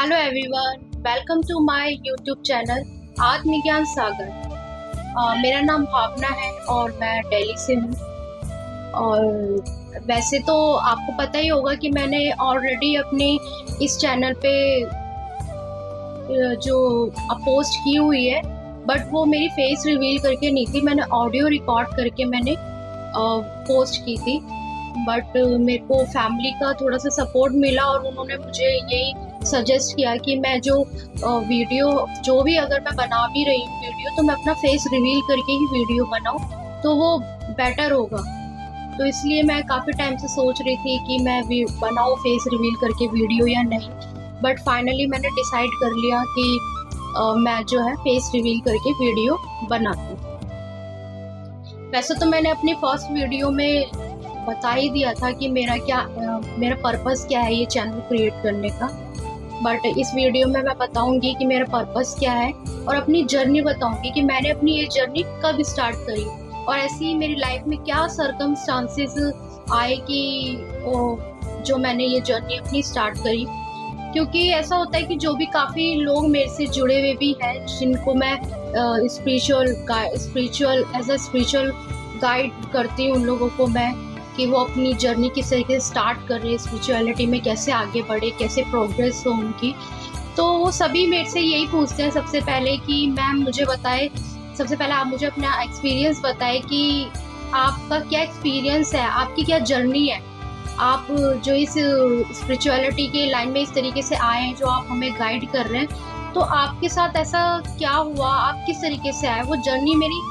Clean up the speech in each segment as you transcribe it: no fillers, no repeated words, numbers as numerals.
Hello everyone, welcome to my YouTube channel Atmagyan Sagar. मेरा नाम भावना है और मैं दिल्ली से हूँ। और वैसे तो आपको पता ही होगा कि मैंने ऑलरेडी अपने इस चैनल पे जो पोस्ट की हुई है, बट वो मेरी फेस रिवील करके नहीं थी। मैंने ऑडियो रिकॉर्ड करके मैंने पोस्ट की थी, बट मेरे को फैमिली का थोड़ा सा सपोर्ट मिला और उन्होंने मुझे यही सजेस्ट किया कि मैं जो वीडियो जो भी अगर मैं बना भी रही हूँ वीडियो, तो मैं अपना फेस रिवील करके ही वीडियो बनाऊँ तो वो बेटर होगा। तो इसलिए मैं काफ़ी टाइम से सोच रही थी कि मैं बनाऊँ फेस रिवील करके वीडियो या नहीं, बट फाइनली मैंने डिसाइड कर लिया कि मैं जो है फेस रिवील करके वीडियो बनाती हूँ। वैसे तो मैंने अपनी फर्स्ट वीडियो में बता ही दिया था कि मेरा पर्पस क्या है ये चैनल क्रिएट करने का, बट इस वीडियो में मैं बताऊंगी कि मेरा पर्पस क्या है और अपनी जर्नी बताऊंगी कि मैंने अपनी ये जर्नी कब स्टार्ट करी और ऐसी ही मेरी लाइफ में क्या सर्कमस्टांसेस आए कि जो मैंने ये जर्नी अपनी स्टार्ट करी। क्योंकि ऐसा होता है कि जो भी काफ़ी लोग मेरे से जुड़े हुए भी हैं, जिनको मैं स्पिरिचुअल गाइड करती हूँ उन लोगों को मैं, कि वो अपनी जर्नी किस तरीके से स्टार्ट कर रहे हैं, स्पिरिचुअलिटी में कैसे आगे बढ़े, कैसे प्रोग्रेस हो उनकी। तो वो सभी मेरे से यही पूछते हैं सबसे पहले कि मैम मुझे बताए, सबसे पहले आप मुझे अपना एक्सपीरियंस बताएं कि आपका क्या एक्सपीरियंस है, आपकी क्या जर्नी है, आप जो इस स्पिरिचुअलिटी के लाइन में इस तरीके से आए हैं, जो आप हमें गाइड कर रहे हैं, तो आपके साथ ऐसा क्या हुआ, आप किस तरीके से आए। वो जर्नी मेरी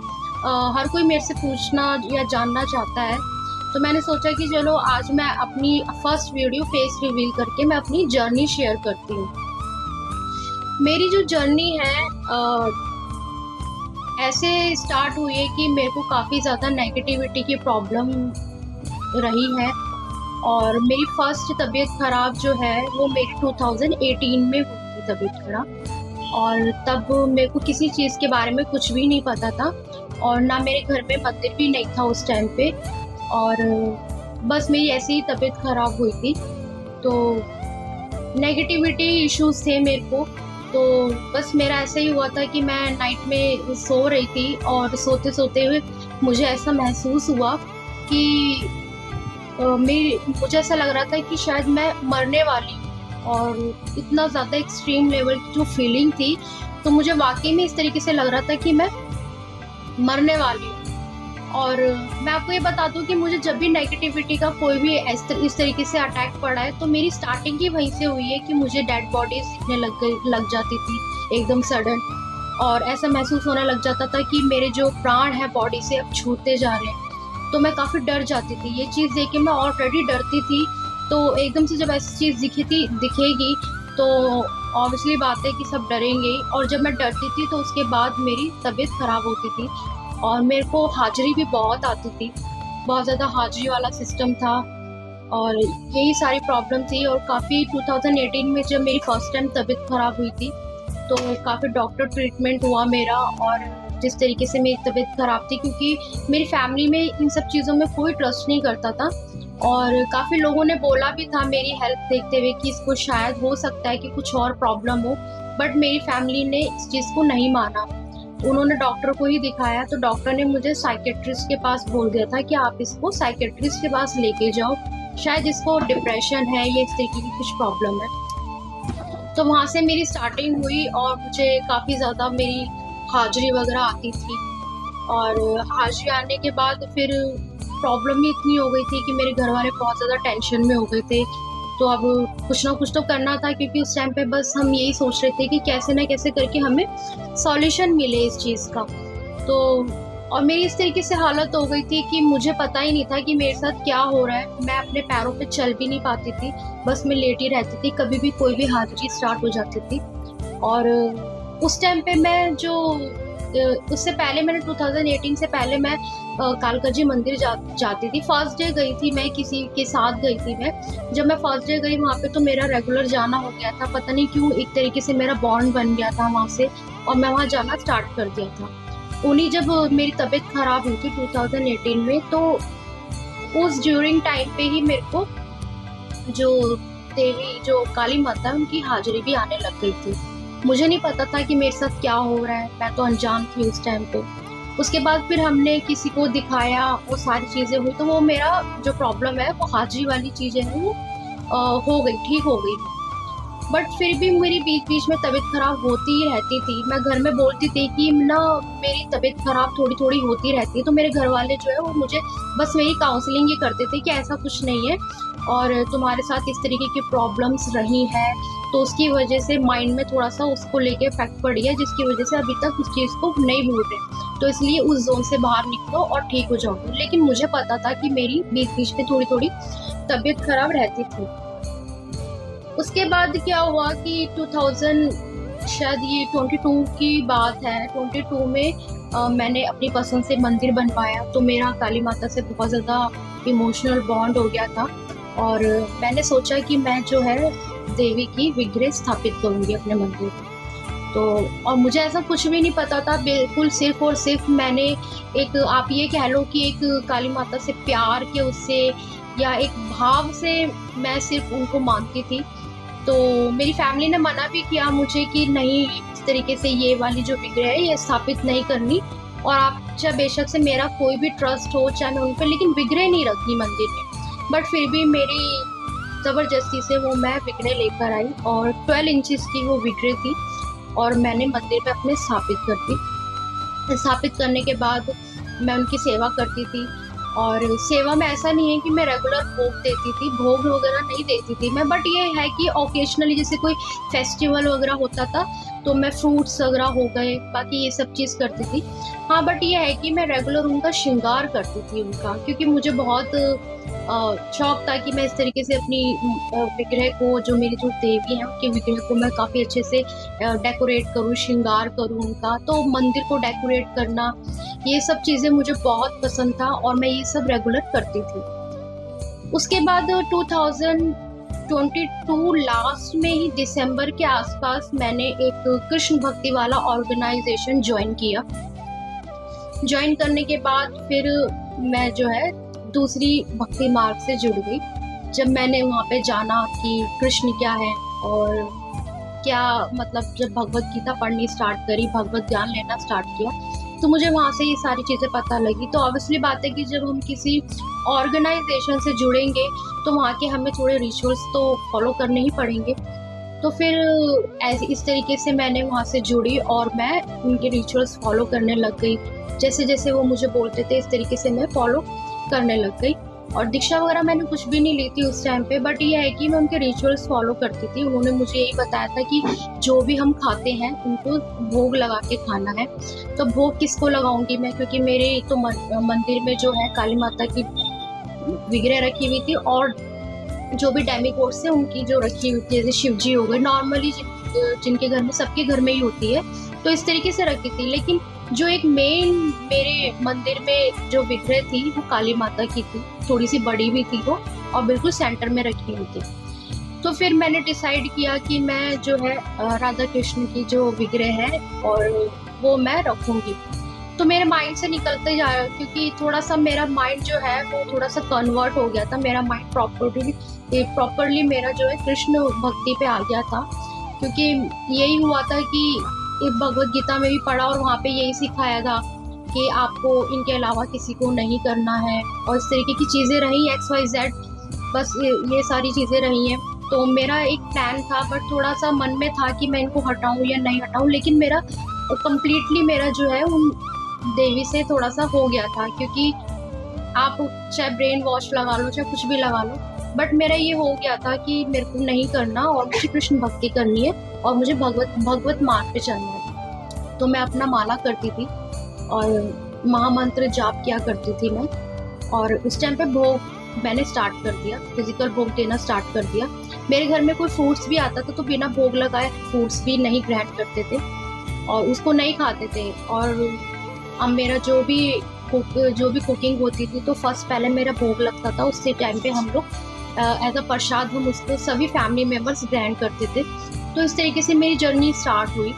हर कोई मेरे से पूछना या जानना चाहता है। तो मैंने सोचा कि चलो आज मैं अपनी फर्स्ट वीडियो फेस रिवील करके मैं अपनी जर्नी शेयर करती हूँ। मेरी जो जर्नी है ऐसे स्टार्ट हुई है कि मेरे को काफ़ी ज़्यादा नेगेटिविटी की प्रॉब्लम रही है और मेरी फर्स्ट तबीयत ख़राब जो है वो मेरी 2018 में हुई थी तबीयत ख़राब। और तब मेरे को किसी चीज़ के बारे में कुछ भी नहीं पता था और ना मेरे घर में मंदिर भी नहीं था उस टाइम पे, और बस मेरी ऐसी ही तबीयत ख़राब हुई थी। तो नेगेटिविटी इश्यूज थे मेरे को, तो बस मेरा ऐसा ही हुआ था कि मैं नाइट में सो रही थी और सोते सोते हुए मुझे ऐसा महसूस हुआ कि मुझे ऐसा लग रहा था कि शायद मैं मरने वाली हूँ, और इतना ज़्यादा एक्सट्रीम लेवल की जो फीलिंग थी, तो मुझे वाकई में इस तरीके से लग रहा था कि मैं मरने वाली हूँ। और मैं आपको ये बता दूं कि मुझे जब भी नेगेटिविटी का कोई भी इस तरीके से अटैक पड़ा है, तो मेरी स्टार्टिंग ही वहीं से हुई है कि मुझे डेड बॉडीज दिखने लग जाती थी एकदम सडन, और ऐसा महसूस होने लग जाता था कि मेरे जो प्राण है बॉडी से अब छूटते जा रहे हैं। तो मैं काफ़ी डर जाती थी, ये चीज़ देख के मैं ऑलरेडी डरती थी। तो एकदम से जब ऐसी चीज़ दिखेगी तो ऑब्वियसली बात है कि सब डरेंगे, और जब मैं डरती थी तो उसके बाद मेरी तबीयत ख़राब होती थी और मेरे को हाजिरी भी बहुत आती थी, बहुत ज़्यादा हाजिरी वाला सिस्टम था, और यही सारी प्रॉब्लम थी। और काफ़ी 2018 में जब मेरी फर्स्ट टाइम तबीयत ख़राब हुई थी तो काफ़ी डॉक्टर ट्रीटमेंट हुआ मेरा, और जिस तरीके से मेरी तबीयत ख़राब थी, क्योंकि मेरी फैमिली में इन सब चीज़ों में कोई ट्रस्ट नहीं करता था, और काफ़ी लोगों ने बोला भी था मेरी हेल्थ देखते हुए कि इसको शायद हो सकता है कि कुछ और प्रॉब्लम हो, बट मेरी फैमिली ने इस चीज़ को नहीं माना। उन्होंने डॉक्टर को ही दिखाया, तो डॉक्टर ने मुझे साइकेट्रिस्ट के पास बोल दिया था कि आप इसको साइकेट्रिस्ट के पास लेके जाओ, शायद इसको डिप्रेशन है या इस तरीके की कुछ प्रॉब्लम है। तो वहाँ से मेरी स्टार्टिंग हुई और मुझे काफ़ी ज़्यादा मेरी हाजिरी वगैरह आती थी, और हाजिरी आने के बाद फिर प्रॉब्लम ही इतनी हो गई थी कि मेरे घर वाले बहुत ज़्यादा टेंशन में हो गए थे। तो अब कुछ ना कुछ तो करना था, क्योंकि उस टाइम पे बस हम यही सोच रहे थे कि कैसे ना कैसे करके हमें सॉल्यूशन मिले इस चीज़ का। तो और मेरी इस तरीके से हालत हो गई थी कि मुझे पता ही नहीं था कि मेरे साथ क्या हो रहा है। मैं अपने पैरों पे चल भी नहीं पाती थी, बस मैं लेटी रहती थी, कभी भी कोई भी हाजिरी स्टार्ट हो जाती थी। और उस टाइम पे मैं उससे पहले मैंने 2018 से पहले मैं कालका जी मंदिर जाती थी। फर्स्ट डे गई थी, मैं किसी के साथ गई थी। मैं जब मैं फर्स्ट डे गई वहाँ पे, तो मेरा रेगुलर जाना हो गया था, पता नहीं क्यों एक तरीके से मेरा बॉन्ड बन गया था वहाँ से, और मैं वहाँ जाना स्टार्ट कर दिया था। उन्हीं जब मेरी तबीयत ख़राब हुई थी 2018 में, तो उस ड्यूरिंग टाइम पे ही मेरे को जो देवी जो काली माता है उनकी हाजिरी भी आने लग गई थी। मुझे नहीं पता था कि मेरे साथ क्या हो रहा है, मैं तो अनजान थी उस टाइम पे। उसके बाद फिर हमने किसी को दिखाया, वो सारी चीज़ें हुई, तो वो मेरा जो प्रॉब्लम है वो हाजिरी वाली चीज़ें हैं वो हो गई, ठीक हो गई। बट फिर भी मेरी बीच बीच में तबीयत खराब होती ही रहती थी। मैं घर में बोलती थी कि ना मेरी तबीयत खराब थोड़ी थोड़ी होती रहती है, तो मेरे घर वाले जो है वो मुझे बस मेरी काउंसलिंग ही करते थे कि ऐसा कुछ नहीं है और तुम्हारे साथ इस तरीके की प्रॉब्लम्स रही है, तो उसकी वजह से माइंड में थोड़ा सा उसको लेके इफेक्ट पड़ी है, जिसकी वजह से अभी तक उस चीज़ को नहीं भूल रहे, तो इसलिए उस जोन से बाहर निकलो और ठीक हो जाओगे। लेकिन मुझे पता था कि मेरी बीच बीच में थोड़ी थोड़ी तबीयत खराब रहती थी। उसके बाद क्या हुआ कि 2000 शायद ये 22 की बात है, 22 में मैंने अपनी पसंद से मंदिर बनवाया, तो मेरा काली माता से बहुत ज़्यादा इमोशनल बॉन्ड हो गया था और मैंने सोचा कि मैं जो है देवी की विग्रह स्थापित करूँगी अपने मंदिर में। तो और मुझे ऐसा कुछ भी नहीं पता था, बिल्कुल सिर्फ और सिर्फ मैंने एक, आप ये कह लो कि एक काली माता से प्यार के उससे या एक भाव से मैं सिर्फ उनको मानती थी। तो मेरी फैमिली ने मना भी किया मुझे कि नहीं, इस तरीके से ये वाली जो विग्रह है ये स्थापित नहीं करनी, और आप चाहे बेशक से मेरा कोई भी ट्रस्ट हो चाहे मैं उन पर, लेकिन विग्रह नहीं रखनी मंदिर में। बट फिर भी मेरी ज़बरदस्ती से वो मैं विग्रह लेकर आई और 12 इंचेस की वो विग्रह थी और मैंने मंदिर में अपने स्थापित करने के बाद मैं उनकी सेवा करती थी। और सेवा में ऐसा नहीं है कि मैं रेगुलर भोग देती थी, भोग वगैरह नहीं देती थी मैं, बट ये है कि ओकेजनली जैसे कोई फेस्टिवल वगैरह होता था तो मैं फ्रूट्स वगैरह हो गए, बाकी ये सब चीज़ करती थी। हाँ, बट ये है कि मैं रेगुलर उनका श्रृंगार करती थी उनका, क्योंकि मुझे बहुत शौक था कि मैं इस तरीके से अपनी विग्रह को, जो मेरी जो देवी हैं उनके विग्रह को मैं काफ़ी अच्छे से डेकोरेट करूँ, श्रृंगार करूँ उनका। तो मंदिर को डेकोरेट करना, ये सब चीज़ें मुझे बहुत पसंद था और मैं ये सब रेगुलर करती थी। उसके बाद 2022 लास्ट में ही दिसंबर के आसपास मैंने एक कृष्ण भक्ति वाला ऑर्गेनाइजेशन ज्वाइन किया। ज्वाइन करने के बाद फिर मैं जो है दूसरी भक्ति मार्ग से जुड़ गई। जब मैंने वहाँ पे जाना कि कृष्ण क्या है और क्या, मतलब जब भगवत गीता पढ़नी स्टार्ट करी, भगवत ज्ञान लेना स्टार्ट किया, तो मुझे वहाँ से ये सारी चीज़ें पता लगी। तो ऑब्वियसली बात है कि जब हम किसी ऑर्गेनाइजेशन से जुड़ेंगे तो वहाँ के हमें थोड़े रिचुअल्स तो फॉलो करने ही पड़ेंगे। तो फिर ऐसे इस तरीके से मैंने वहाँ से जुड़ी और मैं उनके रिचुअल्स फॉलो करने लग गई। जैसे जैसे वो मुझे बोलते थे इस तरीके से मैं फॉलो करने लग गई। और दीक्षा वगैरह मैंने कुछ भी नहीं ली थी उस टाइम पे, बट ये है कि मैं उनके रिचुअल्स फॉलो करती थी। उन्होंने मुझे यही बताया था कि जो भी हम खाते हैं उनको भोग लगा के खाना है। तो भोग किसको लगाऊंगी मैं, क्योंकि मेरे तो मंदिर में जो है काली माता की विग्रह रखी हुई थी और जो भी डेमिगॉड्स है उनकी जो रखी हुई थी, जैसे शिव जी हो गए, नॉर्मली जिनके घर में, सबके घर में ही होती है, तो इस तरीके से रखी थी। लेकिन जो एक मेन मेरे मंदिर में जो विग्रह थी वो काली माता की थी, थोड़ी सी बड़ी भी थी वो और बिल्कुल सेंटर में रखी हुई थी। तो फिर मैंने डिसाइड किया कि मैं जो है राधा कृष्ण की जो विग्रह है और वो मैं रखूँगी। तो मेरे माइंड से निकलते जा रहा है, क्योंकि थोड़ा सा मेरा माइंड जो है वो थोड़ा सा कन्वर्ट हो गया था। मेरा माइंड प्रॉपरली मेरा जो है कृष्ण भक्ति पे आ गया था, क्योंकि यही हुआ था कि भगवत गीता में भी पढ़ा और वहाँ पे यही सिखाया था कि आपको इनके अलावा किसी को नहीं करना है, और इस तरीके की चीज़ें रही XYZ, बस ये सारी चीज़ें रही हैं। तो मेरा एक प्लान था, बट थोड़ा सा मन में था कि मैं इनको हटाऊं या नहीं हटाऊं, लेकिन मेरा कम्प्लीटली मेरा जो है उन देवी से थोड़ा सा हो गया था, क्योंकि आप चाहे ब्रेन वॉश लगा लो चाहे कुछ भी लगा लो, बट मेरा ये हो गया था कि मेरे को नहीं करना और मुझे कृष्ण भक्ति करनी है और मुझे भगवत मार्ग पे चलना है। तो मैं अपना माला करती थी और महामंत्र जाप किया करती थी मैं, और उस टाइम पे भोग मैंने स्टार्ट कर दिया, फिजिकल भोग देना स्टार्ट कर दिया। मेरे घर में कोई फ्रूट्स भी आता था तो बिना भोग लगाए फ्रूट्स भी नहीं ग्रहण करते थे और उसको नहीं खाते थे। और अब मेरा जो भी कुकिंग होती थी तो फर्स्ट पहले मेरा भोग लगता था, उसी टाइम पे हम लोग एज अ प्रसाद हम उसको सभी फैमिली मेम्बर्स ग्रहण करते थे। तो इस तरीके से मेरी जर्नी स्टार्ट हुई।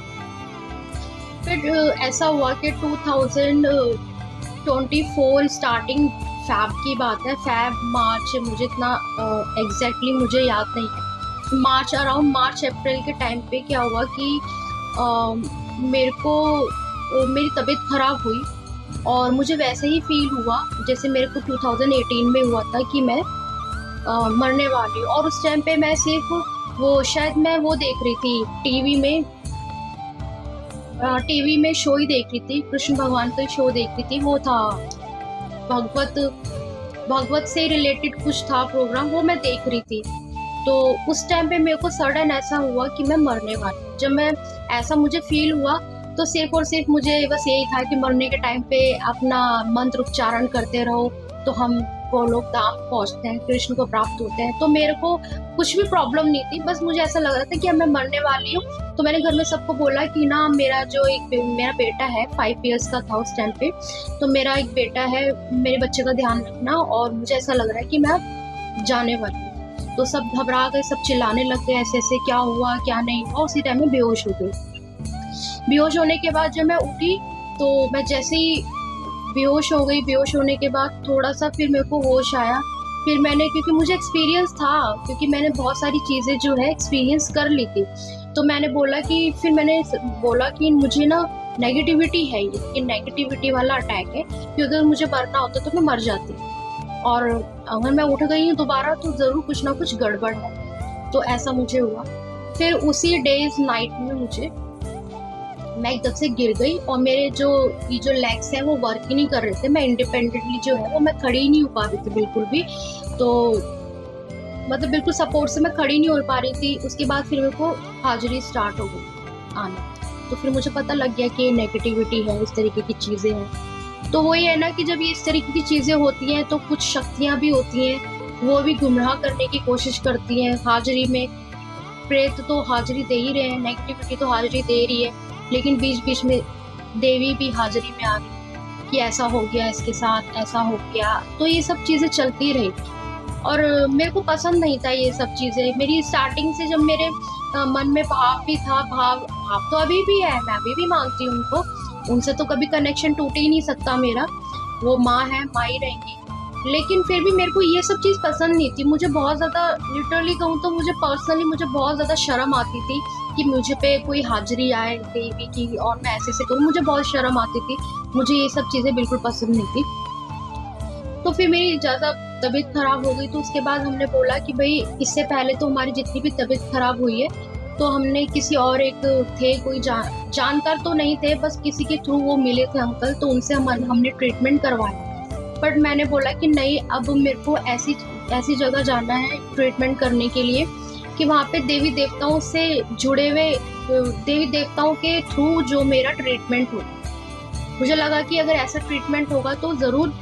फिर ऐसा हुआ कि 2024 स्टार्टिंग फैब की बात है, फैब मार्च, मुझे इतना एग्जैक्टली मुझे याद नहीं है, अराउंड मार्च अप्रैल के टाइम पे क्या हुआ कि मेरे को मेरी तबीयत खराब हुई और मुझे वैसे ही फील हुआ जैसे मेरे को 2018 में हुआ था कि मैं मरने वाली हूँ। और उस टाइम पे मैं सिर्फ शायद मैं वो देख रही थी टीवी में शो ही देख रही थी, कृष्ण भगवान का शो देख रही थी। वो था भगवत से रिलेटेड कुछ था प्रोग्राम, वो मैं देख रही थी। तो उस टाइम पे मेरे को सडन ऐसा हुआ कि मैं मरने वाली। जब मैं ऐसा मुझे फील हुआ तो सिर्फ और सिर्फ मुझे बस यही था कि मरने के टाइम पे अपना मंत्र उच्चारण करते रहो तो हम वो लोग धाम पहुंचते हैं, कृष्ण को प्राप्त होते हैं। तो मेरे को कुछ भी प्रॉब्लम नहीं थी, बस मुझे ऐसा लग रहा था कि अब मैं मरने वाली हूँ। तो मैंने घर में सबको बोला कि ना मेरा बेटा है 5 इयर्स का था उस टाइम पे, तो मेरा एक बेटा है, मेरे बच्चे का ध्यान रखना और मुझे ऐसा लग रहा है कि मैं अब जाने वाली हूँ। तो सब घबरा गए, सब चिल्लाने लग गए ऐसे ऐसे, क्या हुआ क्या नहीं हुआ। उसी टाइम में बेहोश हो गई। बेहोश होने के बाद जब मैं उठी तो मैं जैसे ही बेहोश हो गई, बेहोश होने के बाद थोड़ा सा फिर मेरे को होश आया। फिर मैंने, क्योंकि मुझे एक्सपीरियंस था, क्योंकि मैंने बहुत सारी चीज़ें जो है एक्सपीरियंस कर ली थी, तो मैंने बोला कि मुझे ना नेगेटिविटी है, ये नेगेटिविटी वाला अटैक है कि अगर मुझे मरना होता तो मैं मर जाती, और अगर मैं उठ गई हूँ दोबारा तो ज़रूर कुछ ना कुछ गड़बड़ है। तो ऐसा मुझे हुआ। फिर उसी डेज नाइट में मैं एकदम से गिर गई और मेरे जो लेग्स हैं वो वर्क ही नहीं कर रहे थे। मैं इंडिपेंडेंटली जो है वो मैं खड़ी नहीं हो पा रही थी बिल्कुल भी, तो मतलब बिल्कुल सपोर्ट से मैं खड़ी नहीं हो पा रही थी। उसके बाद फिर मेरे को हाजिरी स्टार्ट हो गई आना, तो फिर मुझे पता लग गया कि नेगेटिविटी है, इस तरीके की चीज़ें हैं। तो वही है ना कि जब ये इस तरीके की चीज़ें होती हैं तो कुछ शक्तियाँ भी होती हैं, वो भी गुमराह करने की कोशिश करती हैं। हाजिरी में प्रेत तो हाजिरी दे ही रहे हैं, नेगेटिविटी तो हाजिरी दे रही है, लेकिन बीच बीच में देवी भी हाजिरी में आ गई कि ऐसा हो गया, इसके साथ ऐसा हो गया। तो ये सब चीज़ें चलती रही और मेरे को पसंद नहीं था ये सब चीज़ें। मेरी स्टार्टिंग से जब मेरे मन में भाव भी था, भाव तो अभी भी है, मैं अभी भी मांगती हूँ उनको, उनसे तो कभी कनेक्शन टूट ही नहीं सकता मेरा, वो माँ है, माँ ही रहेंगी। लेकिन फिर भी मेरे को ये सब चीज़ पसंद नहीं थी। मुझे बहुत ज़्यादा, लिटरली कहूँ तो मुझे बहुत ज़्यादा शर्म आती थी कि मुझे पे कोई हाजिरी आए देवी की और मैं ऐसे करूँ, मुझे बहुत शर्म आती थी। मुझे ये सब चीज़ें बिल्कुल पसंद नहीं थी। तो फिर मेरी ज़्यादा तबीयत ख़राब हो गई, तो उसके बाद हमने बोला कि भाई इससे पहले तो हमारी जितनी भी तबीयत ख़राब हुई है तो हमने किसी और एक थे, कोई जानकार तो नहीं थे, बस किसी के थ्रू वो मिले थे अंकल, तो उनसे हमने ट्रीटमेंट करवाया। बट मैंने बोला कि नहीं, अब मेरे को ऐसी जगह जाना है ट्रीटमेंट करने के लिए कि वहाँ पे देवी देवताओं से जुड़े हुए देवी देवताओं के थ्रू जो मेरा ट्रीटमेंट हो। मुझे लगा कि अगर ऐसा ट्रीटमेंट होगा तो ज़रूर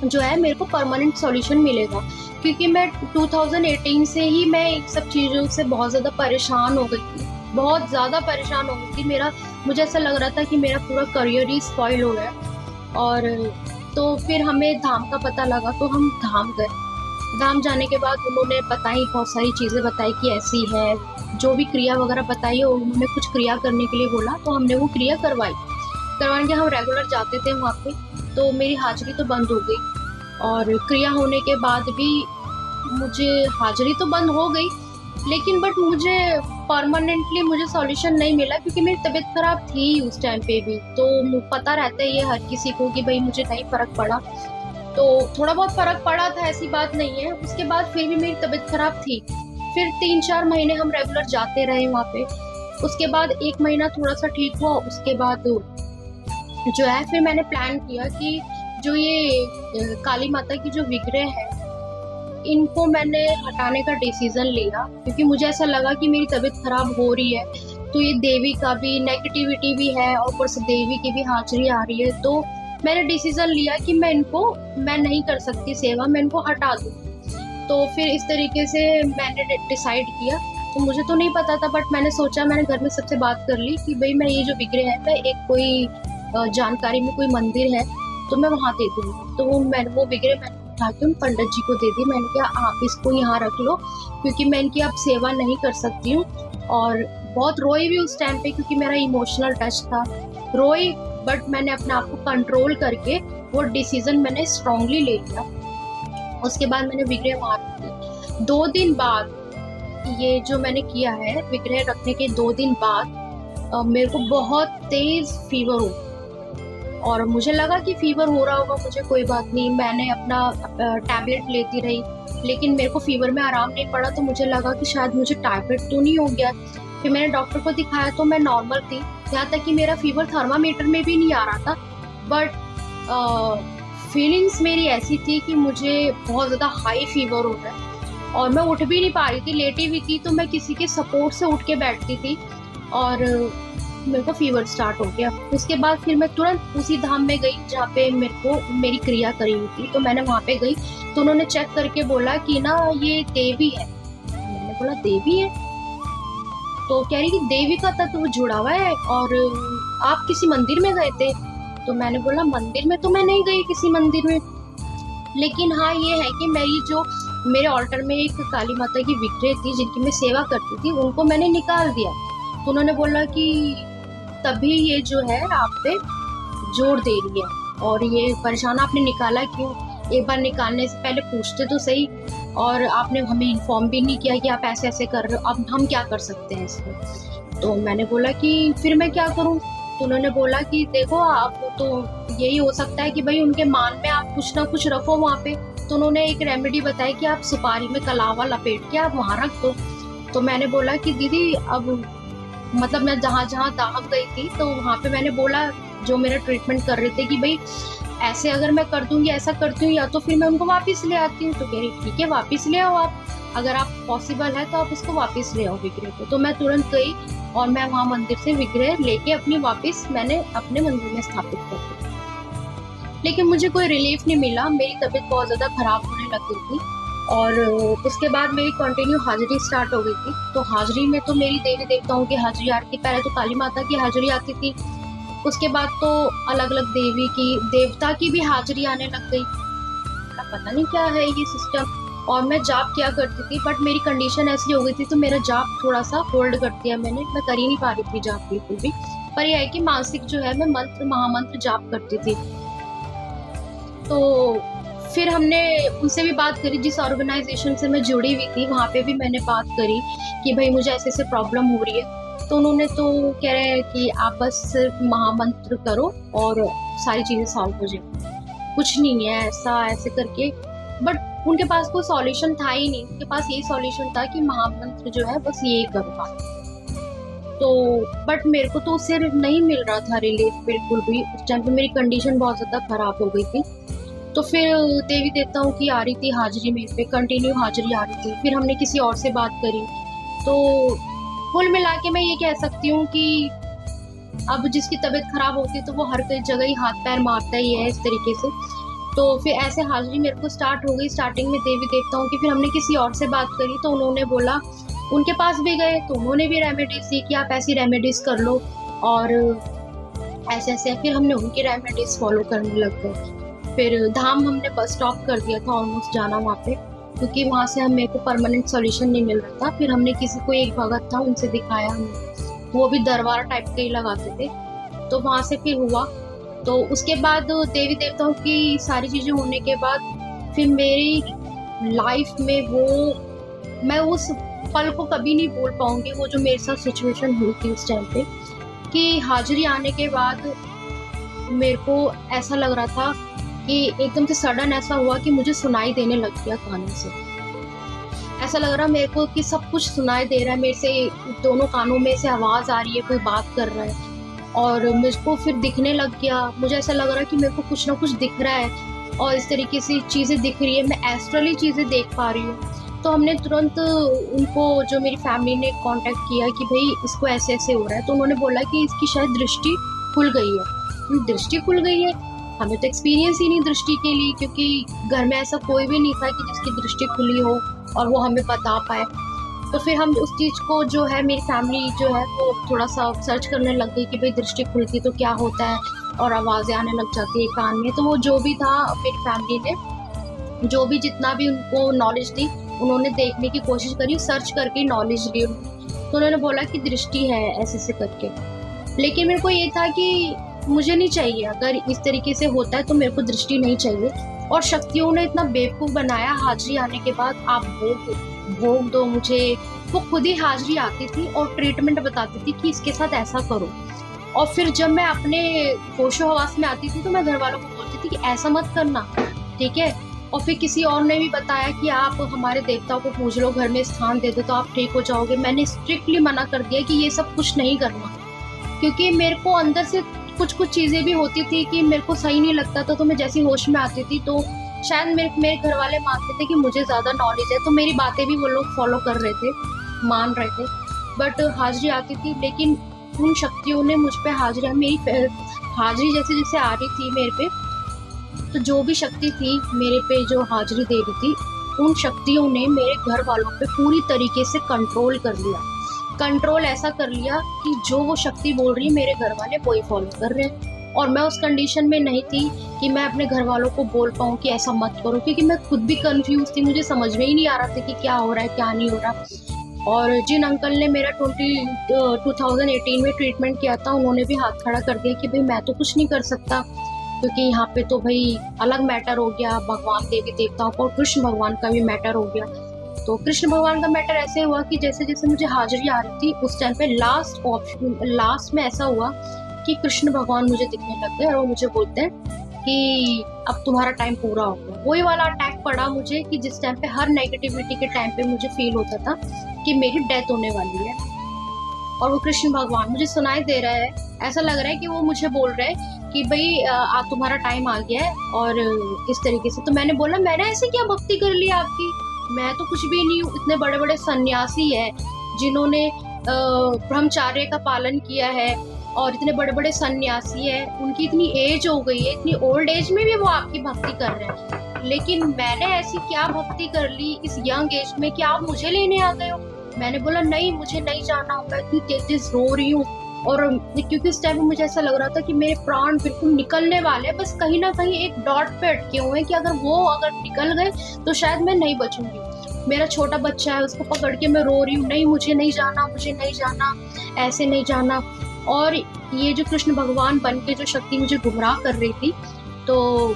जो है मेरे को परमानेंट सॉल्यूशन मिलेगा, क्योंकि मैं 2018 से ही मैं इन सब चीज़ों से बहुत ज़्यादा परेशान हो गई थी, बहुत ज़्यादा परेशान हो गई थी। मुझे ऐसा लग रहा था कि मेरा पूरा करियर ही स्पॉइल हो गया। और तो फिर हमें धाम का पता लगा, तो हम धाम गए। धाम जाने के बाद उन्होंने बताई, बहुत सारी चीज़ें बताई कि ऐसी है, जो भी क्रिया वगैरह बताई है, उन्होंने कुछ क्रिया करने के लिए बोला, तो हमने वो क्रिया करवाने के हम रेगुलर जाते थे वहाँ पे। तो मेरी हाजिरी तो बंद हो गई और क्रिया होने के बाद भी मुझे हाजिरी तो बंद हो गई, लेकिन बट मुझे परमानेंटली मुझे सॉल्यूशन नहीं मिला, क्योंकि मेरी तबीयत ख़राब थी उस टाइम पे भी। तो पता रहता है ये हर किसी को कि भाई मुझे नहीं फ़र्क पड़ा, तो थोड़ा बहुत फ़र्क पड़ा था, ऐसी बात नहीं है। उसके बाद फिर भी मेरी तबीयत ख़राब थी। फिर 3-4 महीने हम रेगुलर जाते रहे वहाँ पे। उसके बाद 1 महीना थोड़ा सा ठीक हुआ, उसके बाद जो है फिर मैंने प्लान किया कि जो ये काली माता की जो विग्रह है, इनको मैंने हटाने का डिसीज़न लिया, क्योंकि मुझे ऐसा लगा कि मेरी तबीयत ख़राब हो रही है, तो ये देवी का भी नेगेटिविटी भी है और ऊपर से देवी की भी हाजिरी आ रही है। तो मैंने डिसीज़न लिया कि मैं नहीं कर सकती सेवा, मैं इनको हटा दूँ। तो फिर इस तरीके से मैंने डिसाइड किया। तो मुझे तो नहीं पता था, बट मैंने सोचा, मैंने घर में सबसे बात कर ली कि भाई मैं ये जो विग्रह है, मैं एक कोई जानकारी में कोई मंदिर है तो मैं वहाँ दे दूँगी। तो वो विग्रह मैंने उठा के उन पंडित जी को दे दी। मैंने कहा आप इसको यहाँ रख लो, क्योंकि मैं इनकी अब सेवा नहीं कर सकती हूँ। और बहुत रोई भी उस टाइम पे, क्योंकि मेरा इमोशनल टच था, रोई, बट मैंने अपने आप को कंट्रोल करके वो डिसीज़न मैंने स्ट्रांगली ले लिया। उसके बाद मैंने विग्रह वहाँ रख दी। 2 दिन बाद ये जो मैंने किया है विग्रह रखने के 2 दिन बाद मेरे को बहुत तेज फीवर हो, और मुझे लगा कि फीवर हो रहा होगा, मुझे कोई बात नहीं, मैंने अपना टैबलेट लेती रही, लेकिन मेरे को फीवर में आराम नहीं पड़ा। तो मुझे लगा कि शायद मुझे टाइफाइड तो नहीं हो गया। फिर मैंने डॉक्टर को दिखाया तो मैं नॉर्मल थी, यहाँ तक कि मेरा फीवर थर्मामीटर में भी नहीं आ रहा था। बट फीलिंग्स मेरी ऐसी थी कि मुझे बहुत ज़्यादा हाई फीवर हो रहा है, और मैं उठ भी नहीं पा रही थी, लेटी हुई थी, तो मैं किसी के सपोर्ट से उठ के बैठती थी, और मेरे को फीवर स्टार्ट हो गया। उसके बाद फिर मैं तुरंत उसी धाम में गई जहाँ पे मेरे को मेरी क्रिया करी हुई थी। तो मैंने वहाँ पे गई तो उन्होंने चेक करके बोला कि ना ये देवी है। मैंने बोला देवी है? तो कह रही कि देवी का तत्व जुड़ा हुआ है, और आप किसी मंदिर में गए थे? तो मैंने बोला मंदिर में तो मैं नहीं गई किसी मंदिर में, लेकिन हाँ ये है कि मेरे ऑल्टर में एक काली माता की विग्रह थी जिनकी मैं सेवा करती थी, उनको मैंने निकाल दिया। तो उन्होंने बोला कि तभी ये जो है आप पे जोर दे रही है, और ये परेशान आपने निकाला क्यों? एक बार निकालने से पहले पूछते तो सही, और आपने हमें इन्फॉर्म भी नहीं किया कि आप ऐसे ऐसे कर रहे हो, अब हम क्या कर सकते हैं इसमें? तो मैंने बोला कि फिर मैं क्या करूं? तो उन्होंने बोला कि देखो आप तो यही हो सकता है कि भाई उनके मान में आप कुछ ना कुछ रखो वहाँ पे। तो उन्होंने एक रेमेडी बताई कि आप सुपारी में कलावा लपेट के आप वहाँ रख दो। तो मैंने बोला कि दीदी अब मतलब मैं जहाँ जहाँ दाग गई थी तो वहाँ पे मैंने बोला, जो मेरा ट्रीटमेंट कर रहे थे, कि भाई ऐसे अगर मैं कर दूंगी, ऐसा करती हूँ, या तो फिर मैं उनको वापस ले आती हूँ। तो कह रही ठीक है वापस ले आओ आप, अगर आप पॉसिबल है तो आप उसको वापस ले आओ विग्रह को। तो मैं तुरंत गई और मैं वहाँ मंदिर से विग्रह लेके अपनी वापस मैंने अपने मंदिर में स्थापित कर दी। लेकिन मुझे कोई रिलीफ नहीं मिला, मेरी तबीयत बहुत ज़्यादा खराब होने लग गई थी, और उसके बाद मेरी कंटिन्यू हाजिरी स्टार्ट हो गई थी। तो हाजिरी में तो मेरी देवी देवताओं की हाजिरी आती, पहले तो काली माता की हाजिरी आती थी, उसके बाद तो अलग अलग देवी की देवता की भी हाजिरी आने लग गई। पता नहीं क्या है ये सिस्टम। और मैं जाप किया करती थी, बट मेरी कंडीशन ऐसी हो गई थी तो मेरा जाप थोड़ा सा होल्ड कर दिया मैंने, मैं कर ही नहीं पा रही थी जाप बिल्कुल भी। पर यह है कि मानसिक जो है मैं मंत्र महामंत्र जाप करती थी। तो फिर हमने उनसे भी बात करी, जिस ऑर्गेनाइजेशन से मैं जुड़ी हुई थी वहाँ पे भी मैंने बात करी कि भाई मुझे ऐसे ऐसे प्रॉब्लम हो रही है। तो उन्होंने तो कह रहे हैं कि आप बस सिर्फ महामंत्र करो और सारी चीज़ें सॉल्व हो जाए, कुछ नहीं है ऐसा ऐसे करके। बट उनके पास कोई सॉल्यूशन था ही नहीं, उनके पास यही सॉल्यूशन था कि महामंत्र जो है बस यही करो। तो बट मेरे को तो उससे नहीं मिल रहा था रिलीफ बिल्कुल भी। उस टाइम पे मेरी कंडीशन बहुत ज़्यादा ख़राब हो गई थी। तो फिर देवी देवताओं की आ रही थी हाजिरी, मेरे पे कंटिन्यू हाजिरी आ रही थी। फिर हमने किसी और से बात करी, तो कुल मिला के मैं ये कह सकती हूँ कि अब जिसकी तबीयत खराब होती है तो वो हर कई जगह ही हाथ पैर मारता ही है इस तरीके से। तो फिर ऐसे हाजिरी मेरे को स्टार्ट हो गई स्टार्टिंग में देवी देवताओं की। फिर हमने किसी और से बात करी तो उन्होंने बोला, उनके पास भी गए तो उन्होंने भी रेमेडीज दी कि आप ऐसी रेमेडीज कर लो और ऐसे ऐसे। फिर हमने उनकी रेमेडीज फॉलो करने लग गए। फिर धाम हमने बस स्टॉप कर दिया था ऑलमोस्ट जाना वहाँ पे, क्योंकि वहाँ से मेरे को परमानेंट सॉल्यूशन नहीं मिल रहा था। फिर हमने किसी को, एक भगत था उनसे दिखाया हमने, वो भी दरबार टाइप के ही लगाते थे, तो वहाँ से फिर हुआ। तो उसके बाद देवी देवताओं की सारी चीज़ें होने के बाद फिर मेरी लाइफ में वो, मैं उस पल को कभी नहीं भूल पाऊंगी, वो जो मेरे साथ सिचुएशन हुई थी उस टाइम पे, कि हाजिरी आने के बाद मेरे को ऐसा लग रहा था कि एकदम से सडन ऐसा हुआ कि मुझे सुनाई देने लग गया कानों से। ऐसा लग रहा मेरे को कि सब कुछ सुनाई दे रहा है मेरे से, दोनों कानों में से आवाज़ आ रही है, कोई बात कर रहा है। और मुझको फिर दिखने लग गया, मुझे ऐसा लग रहा कि मेरे को कुछ ना कुछ दिख रहा है और इस तरीके से चीज़ें दिख रही है, मैं एस्ट्रली चीज़ें देख पा रही हूँ। तो हमने तुरंत उनको, जो मेरी फैमिली ने कांटेक्ट किया कि भाई इसको ऐसे ऐसे हो रहा है। तो उन्होंने बोला कि इसकी शायद दृष्टि खुल गई है। दृष्टि खुल गई है? हमें तो एक्सपीरियंस ही नहीं दृष्टि के लिए, क्योंकि घर में ऐसा कोई भी नहीं था कि जिसकी दृष्टि खुली हो और वो हमें बता पाए। तो फिर हम उस चीज़ को, जो है मेरी फैमिली जो है वो थोड़ा सा सर्च करने लग गई कि भाई दृष्टि खुलती तो क्या होता है, और आवाज़ें आने लग जाती है कान में। तो वो जो भी था, मेरी फैमिली ने जो भी जितना भी उनको नॉलेज दी, उन्होंने देखने की कोशिश करी, सर्च करके नॉलेज ली। तो उन्होंने बोला कि दृष्टि है ऐसे ऐसे करके। लेकिन मेरे को ये था कि मुझे नहीं चाहिए, अगर इस तरीके से होता है तो मेरे को दृष्टि नहीं चाहिए। और शक्तियों ने इतना बेवकूफ़ बनाया, हाजिरी आने के बाद आप भोग दो मुझे, वो खुद ही हाजिरी आती थी और ट्रीटमेंट बताती थी कि इसके साथ ऐसा करो। और फिर जब मैं अपने होशो हवास में आती थी तो मैं घर वालों को बोलती थी कि ऐसा मत करना, ठीक है। और फिर किसी और ने भी बताया कि आप हमारे देवताओं को पूज लो, घर में स्थान दे दो तो आप ठीक हो जाओगे। मैंने स्ट्रिक्टली मना कर दिया कि ये सब कुछ नहीं करना, क्योंकि मेरे को अंदर से कुछ कुछ चीज़ें भी होती थी कि मेरे को सही नहीं लगता था। तो मैं जैसी होश में आती थी तो शायद मेरे घर वाले मानते थे कि मुझे ज़्यादा नॉलेज है, तो मेरी बातें भी वो लोग फॉलो कर रहे थे, मान रहे थे। बट हाजिरी आती थी, लेकिन उन शक्तियों ने मुझ पे मेरी हाजिरी जैसे जैसे आ रही थी मेरे पे, तो जो भी शक्ति थी मेरे पे जो हाजिरी दे रही थी, उन शक्तियों ने मेरे घर वालों पे पूरी तरीके से कंट्रोल कर लिया। कंट्रोल ऐसा कर लिया कि जो वो शक्ति बोल रही है मेरे घर वाले वही फॉलो कर रहे हैं। और मैं उस कंडीशन में नहीं थी कि मैं अपने घर वालों को बोल पाऊँ कि ऐसा मत करो, क्योंकि मैं खुद भी कंफ्यूज थी, मुझे समझ में ही नहीं आ रहा था कि क्या हो रहा है क्या नहीं हो रहा। और जिन अंकल ने मेरा 2018 में ट्रीटमेंट किया था, उन्होंने भी हाथ खड़ा कर दिया कि भाई मैं तो कुछ नहीं कर सकता, क्योंकि यहाँ पे तो भाई अलग मैटर हो गया, भगवान देवी देवताओं का और कृष्ण भगवान का भी मैटर हो गया। तो कृष्ण भगवान का मैटर ऐसे हुआ कि जैसे जैसे मुझे हाजिरी आ रही थी उस टाइम पे लास्ट में ऐसा हुआ कि कृष्ण भगवान मुझे दिखने लग गए और वो मुझे बोलते हैं कि अब तुम्हारा टाइम पूरा हो गया। वही वाला अटैक पड़ा मुझे कि जिस टाइम पे हर नेगेटिविटी के टाइम पे मुझे फील होता था कि मेरी डेथ होने वाली है, और वो कृष्ण भगवान मुझे सुनाई दे रहा है। ऐसा लग रहा है कि वो मुझे बोल रहे हैं कि भाई आज तुम्हारा टाइम आ गया है, और इस तरीके से। तो मैंने बोला मैंने ऐसे क्या भक्ति कर ली आपकी, मैं तो कुछ भी नहीं हूँ। इतने बड़े बड़े सन्यासी है जिन्होंने ब्रह्मचार्य का पालन किया है, और इतने बड़े बड़े सन्यासी है, उनकी इतनी एज हो गई है, इतनी ओल्ड एज में भी वो आपकी भक्ति कर रहे हैं, लेकिन मैंने ऐसी क्या भक्ति कर ली इस यंग एज में कि आप मुझे लेने आ गए हो। मैंने बोला नहीं, मुझे नहीं जाना, मैं इतनी तेज रो रही हूँ। और क्योंकि इस टाइम में मुझे ऐसा लग रहा था कि मेरे प्राण बिल्कुल निकलने वाले हैं, बस कहीं ना कहीं एक डॉट पे अटके हुए हैं कि अगर निकल गए तो शायद मैं नहीं बचूंगी। मेरा छोटा बच्चा है, उसको पकड़ के मैं रो रही हूँ, नहीं मुझे नहीं जाना, मुझे नहीं जाना, ऐसे नहीं जाना। और ये जो कृष्ण भगवान बन के जो शक्ति मुझे गुमराह कर रही थी, तो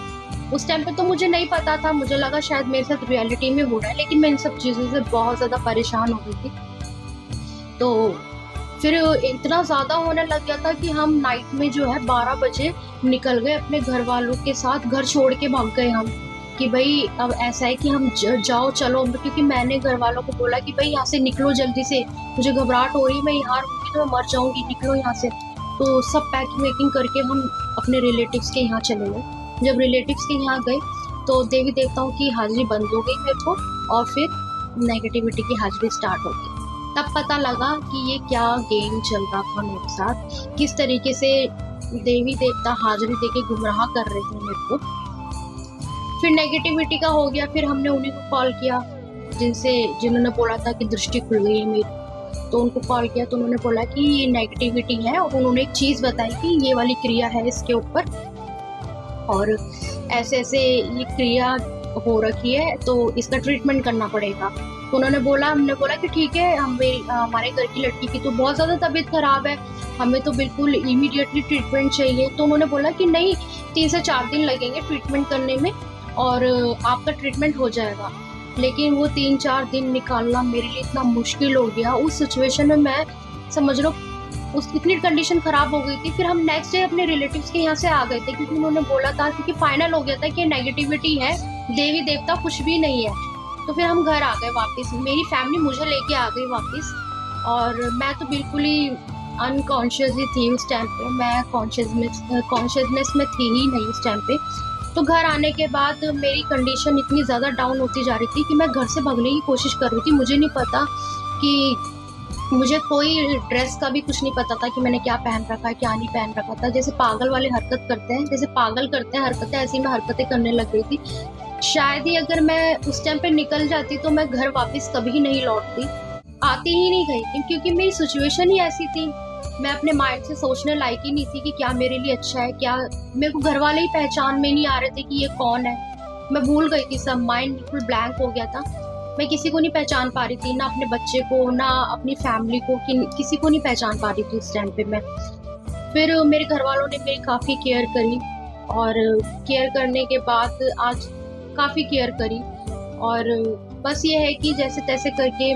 उस टाइम पे तो मुझे नहीं पता था, मुझे लगा शायद मेरे साथ रियलिटी में हो रहा है, लेकिन मैं इन सब चीज़ों से बहुत ज़्यादा परेशान हो गई थी। तो फिर इतना ज़्यादा होने लग गया था कि हम नाइट में जो है 12 बजे निकल गए अपने घर वालों के साथ, घर छोड़ के भाग गए हम कि भाई अब ऐसा है कि हम जाओ चलो, क्योंकि मैंने घर वालों को बोला कि भाई यहाँ से निकलो जल्दी से, मुझे घबराहट हो रही है, मैं यहाँ रहूँगी तो मैं मर जाऊँगी, निकलो यहाँ से। तो सब पैकिंग वैकिंग करके हम अपने रिलेटिव्स के यहाँ चले गए। जब रिलेटिव्स के यहाँ गए तो देवी देवताओं की हाजिरी बंद हो गई मेरे को, और फिर नेगेटिविटी की हाजिरी स्टार्ट हो गई। तब पता लगा कि ये क्या गेम चल रहा था मेरे साथ, किस तरीके से देवी देवता हाजिरी देके गुमराह कर रहे थे मेरे को। फिर नेगेटिविटी का हो गया, फिर हमने उन्हीं को कॉल किया जिन्होंने बोला था कि दृष्टि खुल गई है मेरी। तो उनको कॉल किया तो उन्होंने बोला कि ये नेगेटिविटी है, और उन्होंने एक चीज़ बताई कि ये वाली क्रिया है इसके ऊपर, और ऐसे ऐसे ये क्रिया हो रखी है तो इसका ट्रीटमेंट करना पड़ेगा। तो हमने बोला कि ठीक है, हमारे घर की लड़की की तो बहुत ज़्यादा तबीयत खराब है, हमें तो बिल्कुल इमीडिएटली ट्रीटमेंट चाहिए। तो उन्होंने बोला कि नहीं, 3 से 4 दिन लगेंगे ट्रीटमेंट करने में और आपका ट्रीटमेंट हो जाएगा। लेकिन वो 3-4 दिन निकालना मेरे लिए इतना मुश्किल हो गया। उस सिचुएशन में मैं समझ लो उस इतनी कंडीशन ख़राब हो गई थी। फिर हम नेक्स्ट डे अपने रिलेटिव्स के यहाँ से आ गए थे, क्योंकि उन्होंने बोला था, क्योंकि फाइनल हो गया था कि नेगेटिविटी है, देवी देवता कुछ भी नहीं है। तो फिर हम घर आ गए वापस, मेरी फैमिली मुझे लेके आ गई वापस, और मैं तो बिल्कुल ही अनकॉन्शियस ही थी उस टाइम पे, मैं कॉन्शियसनेस में थी ही नहीं उस टाइम पे। तो घर आने के बाद मेरी कंडीशन इतनी ज़्यादा डाउन होती जा रही थी कि मैं घर से भागने की कोशिश कर रही थी। मुझे नहीं पता कि मुझे कोई ड्रेस का भी कुछ नहीं पता था कि मैंने क्या पहन रखा है क्या नहीं पहन रखा था। जैसे पागल वाली हरकत करते हैं, जैसे पागल करते हैं हरकतें, ऐसी मैं हरकतें करने लग गई थी। शायद ही अगर मैं उस टाइम पे निकल जाती तो मैं घर वापस कभी नहीं लौटती, आती ही नहीं गई, क्योंकि मेरी सिचुएशन ही ऐसी थी। मैं अपने माइंड से सोचने लायक ही नहीं थी कि क्या मेरे लिए अच्छा है, क्या मेरे को घर वाले ही पहचान में नहीं आ रहे थे कि ये कौन है। मैं भूल गई थी सब, माइंड बिल्कुल ब्लैंक हो गया था। मैं किसी को नहीं पहचान पा रही थी, ना अपने बच्चे को, ना अपनी फैमिली को, किसी को नहीं पहचान पा रही थी उस टाइम पे मैं। फिर मेरे घर वालों ने मेरी काफ़ी केयर करी, और केयर करने के बाद आज काफ़ी केयर करी, और बस ये है कि जैसे तैसे करके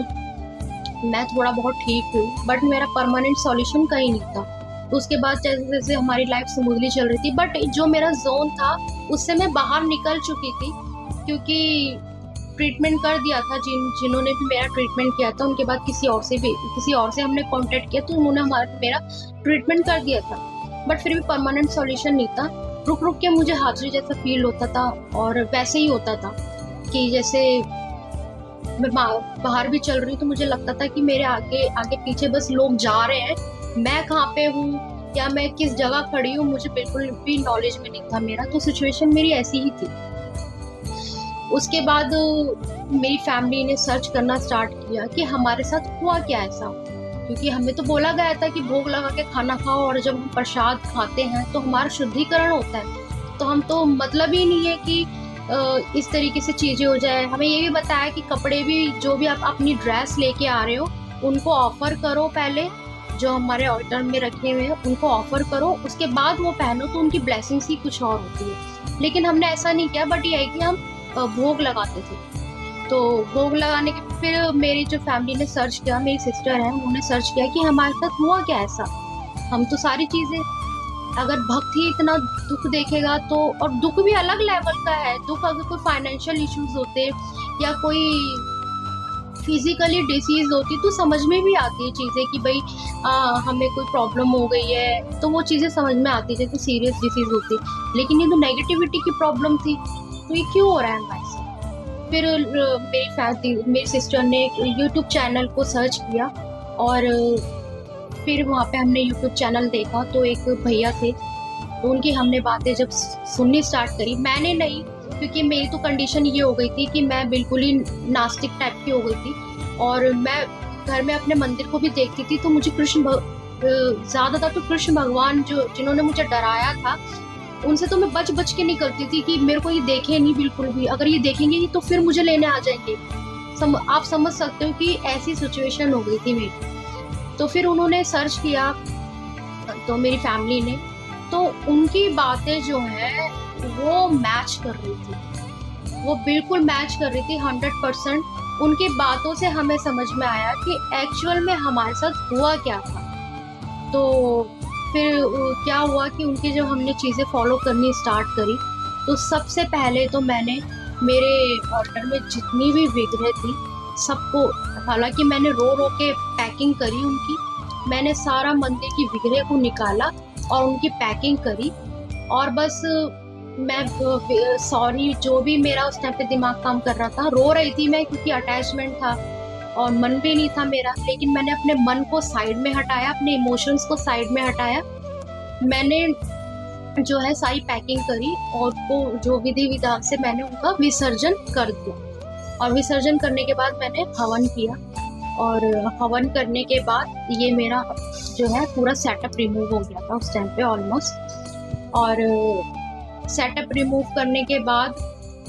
मैं थोड़ा बहुत ठीक हुई, बट मेरा परमानेंट सॉल्यूशन कहीं नहीं था। तो उसके बाद जैसे जैसे हमारी लाइफ स्मूथली चल रही थी, बट जो मेरा जोन था उससे मैं बाहर निकल चुकी थी, क्योंकि ट्रीटमेंट कर दिया था। जिन्होंने भी मेरा ट्रीटमेंट किया था उनके बाद किसी और से हमने कांटेक्ट किया, तो उन्होंने मेरा ट्रीटमेंट कर दिया था, बट फिर भी परमानेंट सॉल्यूशन नहीं था। रुक रुक के मुझे हाजिरी जैसा फील होता था, और वैसे ही होता था कि जैसे मैं बाहर भी चल रही हूँ तो मुझे लगता था कि मेरे आगे आगे पीछे बस लोग जा रहे हैं, मैं कहाँ पे हूँ या मैं किस जगह खड़ी हूँ, मुझे बिल्कुल भी नॉलेज में नहीं था मेरा। तो सिचुएशन मेरी ऐसी ही थी। उसके बाद मेरी फैमिली ने सर्च करना स्टार्ट किया कि हमारे साथ हुआ क्या ऐसा, क्योंकि हमें तो बोला गया था कि भोग लगा के खाना खाओ, और जब हम प्रसाद खाते हैं तो हमारा शुद्धिकरण होता है। तो हम तो मतलब ही नहीं है कि इस तरीके से चीज़ें हो जाए। हमें ये भी बताया कि कपड़े भी, जो भी आप अपनी ड्रेस लेके आ रहे हो उनको ऑफर करो, पहले जो हमारे ऑल्टर में रखे हुए हैं उनको ऑफर करो, उसके बाद वो पहनो, तो उनकी ब्लेसिंग्स ही कुछ और होती है। लेकिन हमने ऐसा नहीं किया, बट ये है कि हम भोग लगाते थे। तो भोग लगाने के फिर मेरी जो फैमिली ने सर्च किया, मेरी सिस्टर है उन्होंने सर्च किया कि हमारे साथ हुआ क्या ऐसा। हम तो सारी चीज़ें, अगर भक्त ही इतना दुख देखेगा तो, और दुख भी अलग लेवल का है। दुख अगर कोई फाइनेंशियल इश्यूज होते या कोई फिजिकली डिसीज होती तो समझ में भी आती है चीज़ें कि भाई हमें कोई प्रॉब्लम हो गई है, तो वो चीज़ें समझ में आती है, कोई सीरियस डिसीज होती। लेकिन ये तो नेगेटिविटी की प्रॉब्लम थी, तो ये क्यों हो रहा है भाई साहब। फिर मेरी सिस्टर ने यूट्यूब चैनल को सर्च किया, और फिर वहाँ पे हमने यूट्यूब चैनल देखा तो एक भैया थे, तो उनकी हमने बातें जब सुननी स्टार्ट करी, मैंने नहीं, क्योंकि मेरी तो कंडीशन ये हो गई थी कि मैं बिल्कुल ही नास्तिक टाइप की हो गई थी, और मैं घर में अपने मंदिर को भी देखती थी, तो मुझे ज़्यादातर तो कृष्ण भगवान जिन्होंने मुझे डराया था, उनसे तो मैं बच बच के निकलती थी कि मेरे को ये देखे नहीं बिल्कुल भी, अगर ये देखेंगे ही तो फिर मुझे लेने आ जाएंगे। आप समझ सकते हो कि ऐसी सिचुएशन हो गई थी मेरी। तो फिर उन्होंने सर्च किया, तो मेरी फैमिली ने, तो उनकी बातें जो है वो मैच कर रही थी, वो बिल्कुल मैच कर रही थी 100%। उनकी बातों से हमें समझ में आया कि एक्चुअल में हमारे साथ हुआ क्या था। तो फिर क्या हुआ कि उनकी जब हमने चीज़ें फॉलो करनी स्टार्ट करी, तो सबसे पहले तो मैंने मेरे ऑर्डर में जितनी भी विग्रह थी सबको, हालांकि मैंने रो रो के पैकिंग करी उनकी, मैंने सारा मंदिर की विग्रह को निकाला और उनकी पैकिंग करी, और बस मैं सॉरी जो भी मेरा उस टाइम पे दिमाग काम कर रहा था, रो रही थी मैं क्योंकि अटैचमेंट था और मन भी नहीं था मेरा, लेकिन मैंने अपने मन को साइड में हटाया, अपने इमोशंस को साइड में हटाया। मैंने जो है सारी पैकिंग करी और वो जो विधि विधान से मैंने उनका विसर्जन कर दिया, और विसर्जन करने के बाद मैंने हवन किया, और हवन करने के बाद ये मेरा जो है पूरा सेटअप रिमूव हो गया था उस टाइम पे ऑलमोस्ट। और सेटअप रिमूव करने के बाद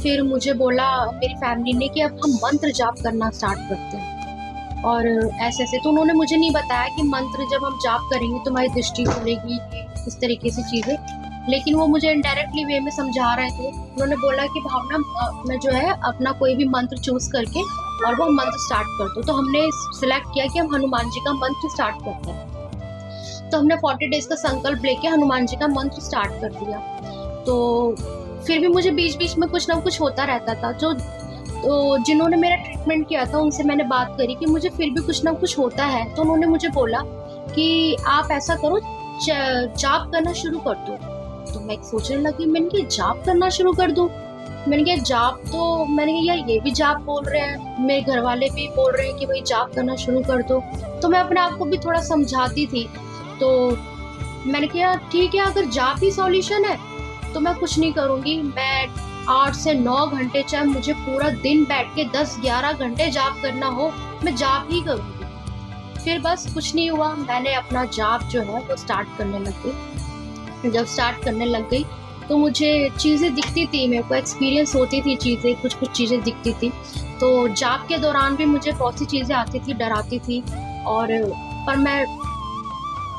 फिर मुझे बोला मेरी फैमिली ने कि अब हम मंत्र जाप करना स्टार्ट करते हैं, और ऐसे ऐसे। तो उन्होंने मुझे नहीं बताया कि मंत्र जब हम जाप करेंगे तो हमारी दृष्टि खुलेगी, इस तरीके से चीज़ें, लेकिन वो मुझे इनडायरेक्टली वे में समझा रहे थे। उन्होंने बोला कि भावना मैं जो है अपना कोई भी मंत्र चूज करके और वो मंत्र स्टार्ट कर दो। तो हमने सिलेक्ट किया कि हम हनुमान जी का मंत्र स्टार्ट करते हैं, तो हमने 40 डेज का संकल्प लेके हनुमान जी का मंत्र स्टार्ट कर दिया। तो फिर भी मुझे बीच बीच में कुछ ना कुछ होता रहता था। तो जिन्होंने मेरा ट्रीटमेंट किया था उनसे मैंने बात करी कि मुझे फिर भी कुछ ना कुछ होता है, तो उन्होंने मुझे बोला कि आप ऐसा करो, जाप करना शुरू कर दो। तो मैं सोचने लगी, मैंने कहा जाप करना शुरू कर दूं, मैंने कहा जाप, तो मैंने कहा यार ये भी जाप बोल रहे हैं, मेरे घर वाले भी बोल रहे हैं कि भाई जाप करना शुरू कर दो। तो मैं अपने आप को भी थोड़ा समझाती थी। तो मैंने कहा ठीक है, अगर जाप ही सॉल्यूशन है तो मैं कुछ नहीं करूंगी, मैं 8 से 9 घंटे, चाहे मुझे पूरा दिन बैठ के 10-11 घंटे जाप करना हो, मैं जाप ही करूंगी। फिर बस कुछ नहीं हुआ, मैंने अपना जाप जो है वो स्टार्ट करने लग गई। जब स्टार्ट करने लग गई तो मुझे चीज़ें दिखती थी, मेरे को एक्सपीरियंस होती थी चीज़ें, कुछ चीज़ें दिखती थी। तो जाप के दौरान भी मुझे बहुत सी चीज़ें आती थी, डराती थी, और पर मैं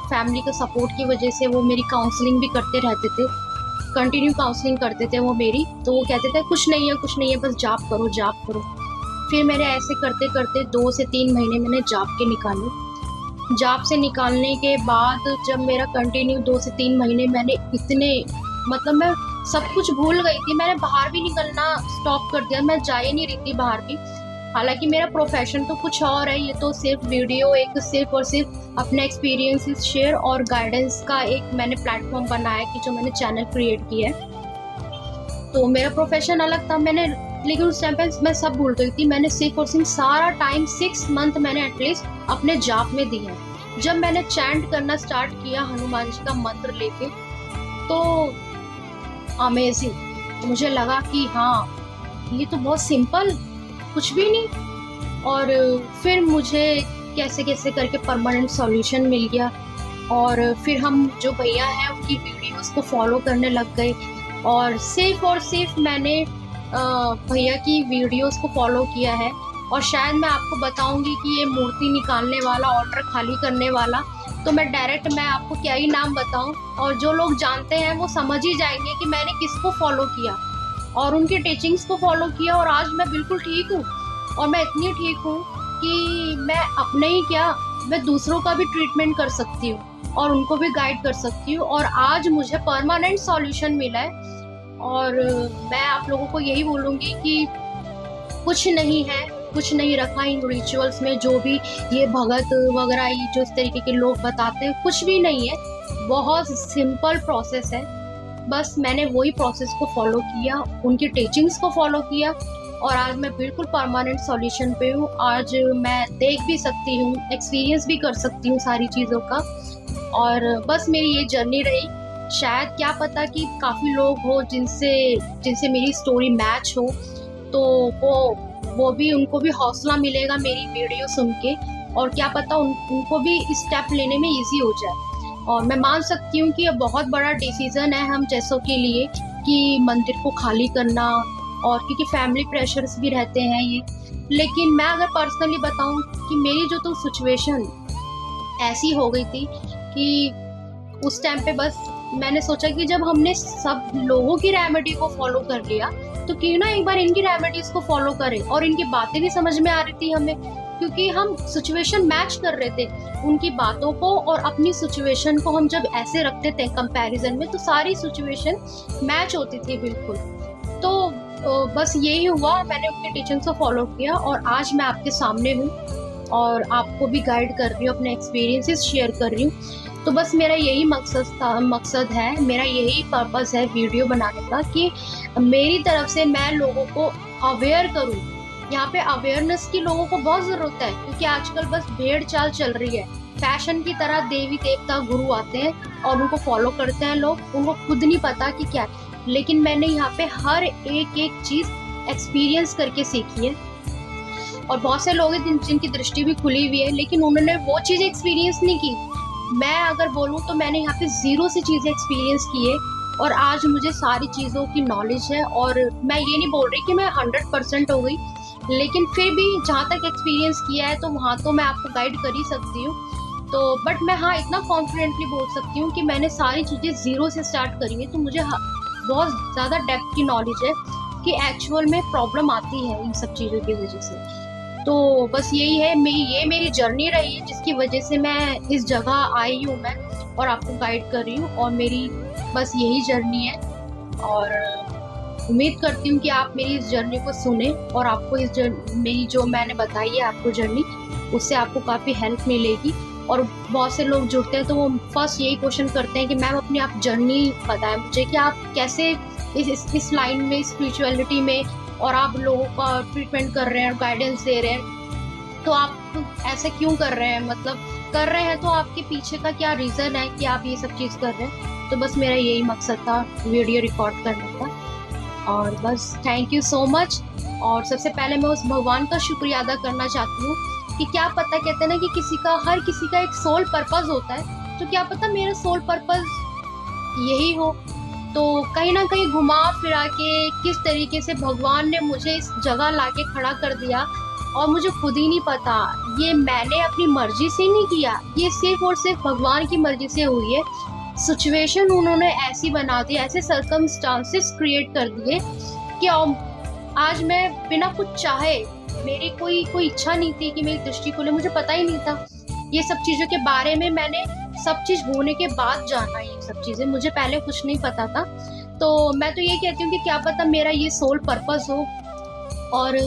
फैमिली के सपोर्ट की वजह से, वो मेरी काउंसलिंग भी करते रहते थे, कंटिन्यू काउंसलिंग करते थे वो मेरी। तो वो कहते थे कुछ नहीं है बस जाप करो जाप करो। फिर मैंने ऐसे करते करते 2 से 3 महीने मैंने जॉब के निकाले। जॉब से निकालने के बाद जब मेरा कंटिन्यू 2 से 3 महीने मैंने इतने मतलब मैं सब कुछ भूल गई थी, मैंने बाहर भी निकलना स्टॉप कर दिया, मैं जा ही नहीं रही थी बाहर भी। हालांकि मेरा प्रोफेशन तो कुछ और है, ये तो सिर्फ वीडियो एक सिर्फ और सिर्फ अपने एक्सपीरियंसेस शेयर और गाइडेंस का एक मैंने प्लेटफॉर्म बनाया कि जो मैंने चैनल क्रिएट किया है। तो मेरा प्रोफेशन अलग था, लेकिन उस टाइम पे मैं सब भूल गई थी। मैंने सिर्फ और सिर्फ सारा टाइम 6 मंथ मैंने एटलीस्ट अपने जॉब में दी है। जब मैंने चैंट करना स्टार्ट किया हनुमान जी का मंत्र लेके, तो अमेजिंग मुझे लगा कि हाँ ये तो बहुत सिंपल, कुछ भी नहीं। और फिर मुझे कैसे कैसे करके परमानेंट सॉल्यूशन मिल गया। और फिर हम जो भैया हैं उनकी वीडियोस को फॉलो करने लग गए और सिर्फ मैंने भैया की वीडियोस को फॉलो किया है। और शायद मैं आपको बताऊंगी कि ये मूर्ति निकालने वाला, ऑर्डर खाली करने वाला, तो मैं आपको क्या ही नाम बताऊं। और जो लोग जानते हैं वो समझ ही जाएंगे कि मैंने किसको फॉलो किया और उनकी टीचिंग्स को फॉलो किया। और आज मैं बिल्कुल ठीक हूँ, और मैं इतनी ठीक हूँ कि मैं अपने ही क्या, मैं दूसरों का भी ट्रीटमेंट कर सकती हूँ और उनको भी गाइड कर सकती हूँ। और आज मुझे परमानेंट सॉल्यूशन मिला है। और मैं आप लोगों को यही बोलूँगी कि कुछ नहीं रखा इन रिचुअल्स में, जो भी ये भगत वगैरह ये जो इस तरीके के लोग बताते हैं, कुछ भी नहीं है। बहुत सिंपल प्रोसेस है। बस मैंने वही प्रोसेस को फॉलो किया, उनकी टीचिंग्स को फॉलो किया, और आज मैं बिल्कुल परमानेंट सॉल्यूशन पे हूँ। आज मैं देख भी सकती हूँ, एक्सपीरियंस भी कर सकती हूँ सारी चीज़ों का। और बस मेरी ये जर्नी रही। शायद क्या पता कि काफ़ी लोग हो जिनसे मेरी स्टोरी मैच हो, तो उनको भी हौसला मिलेगा मेरी वीडियो सुन के, और क्या पता उनको भी स्टेप लेने में इजी हो जाए। और मैं मान सकती हूँ कि ये बहुत बड़ा डिसीज़न है हम जैसों के लिए कि मंदिर को खाली करना, और क्योंकि फैमिली प्रेशर्स भी रहते हैं ये। लेकिन मैं अगर पर्सनली बताऊँ कि मेरी जो तो सिचुएशन ऐसी हो गई थी कि उस टाइम पे बस मैंने सोचा कि जब हमने सब लोगों की रेमेडी को फॉलो कर लिया, तो क्यों ना एक बार इनकी रेमेडीज को फॉलो करें। और इनकी बातें भी समझ में आ रही थी हमें, क्योंकि हम सिचुएशन मैच कर रहे थे उनकी बातों को, और अपनी सिचुएशन को हम जब ऐसे रखते थे कंपैरिजन में, तो सारी सिचुएशन मैच होती थी बिल्कुल। तो बस यही हुआ, मैंने उनके टीचिंग्स को फॉलो किया और आज मैं आपके सामने हूँ और आपको भी गाइड कर रही हूँ, अपने एक्सपीरियंसेस शेयर कर रही हूँ। तो बस मेरा यही मकसद है, मेरा यही पर्पस है वीडियो बनाने का, कि मेरी तरफ से मैं लोगों को अवेयर करूं। यहाँ पे अवेयरनेस की लोगों को बहुत ज़रूरत है, क्योंकि आजकल बस भेड़ चाल चल रही है। फैशन की तरह देवी देवता गुरु आते हैं और उनको फॉलो करते हैं लोग, उनको खुद नहीं पता कि क्या है। लेकिन मैंने यहाँ पे हर एक चीज़ एक्सपीरियंस करके सीखी है। और बहुत से लोग हैं जिनकी दृष्टि भी खुली हुई है, लेकिन उन्होंने वो चीज़ एक्सपीरियंस नहीं की। मैं अगर बोलूँ तो मैंने यहाँ पे 0 से चीज़ें एक्सपीरियंस की है, और आज मुझे सारी चीज़ों की नॉलेज है। और मैं ये नहीं बोल रही कि मैं 100% हो गई, लेकिन फिर भी जहाँ तक एक्सपीरियंस किया है तो वहाँ तो मैं आपको गाइड कर ही सकती हूँ। तो बट मैं हाँ इतना कॉन्फिडेंटली बोल सकती हूँ कि मैंने सारी चीज़ें 0 से स्टार्ट करी है, तो मुझे बहुत ज़्यादा डेप्थ की नॉलेज है कि एक्चुअल में प्रॉब्लम आती है इन सब चीज़ों की वजह से। तो बस यही है, ये मेरी जर्नी रही है, जिसकी वजह से मैं इस जगह आई हूँ मैं, और आपको गाइड कर रही हूँ। और मेरी बस यही जर्नी है, और उम्मीद करती हूँ कि आप मेरी इस जर्नी को सुने और आपको मेरी जो मैंने बताई है आपको जर्नी, उससे आपको काफ़ी हेल्प मिलेगी। और बहुत से लोग जुड़ते हैं तो वो फर्स्ट यही क्वेश्चन करते हैं कि मैम अपनी आप जर्नी बताएं मुझे, कि आप कैसे इस लाइन में, स्पिरिचुअलिटी में, और आप लोगों का ट्रीटमेंट कर रहे हैं, गाइडेंस दे रहे हैं, तो आप ऐसे क्यों कर रहे हैं, मतलब कर रहे हैं तो आपके पीछे का क्या रीज़न है कि आप ये सब चीज़ कर रहे हैं। तो बस मेरा यही मकसद था वीडियो रिकॉर्ड करने का। और बस थैंक यू सो मच। और सबसे पहले मैं उस भगवान का शुक्रिया अदा करना चाहती हूँ कि क्या पता, कहते हैं ना कि हर किसी का एक सोल पर्पस होता है, तो क्या पता मेरा सोल पर्पस यही हो। तो कहीं ना कहीं घुमा फिरा के किस तरीके से भगवान ने मुझे इस जगह लाके खड़ा कर दिया, और मुझे खुद ही नहीं पता, ये मैंने अपनी मर्जी से नहीं किया, ये सिर्फ और सिर्फ भगवान की मर्जी से हुई है। सिचुएशन उन्होंने ऐसी बना दी, ऐसे सर्कमस्टांसेस क्रिएट कर दिए कि आज मैं बिना कुछ चाहे मेरी कोई कोई इच्छा नहीं थी कि मेरी दृष्टि खुले, मुझे पता ही नहीं था ये सब चीज़ों के बारे में। मैंने सब चीज़ होने के बाद जाना ये सब चीज़ें, मुझे पहले कुछ नहीं पता था। तो मैं तो ये कहती हूँ कि क्या पता मेरा ये सोल पर्पस हो, और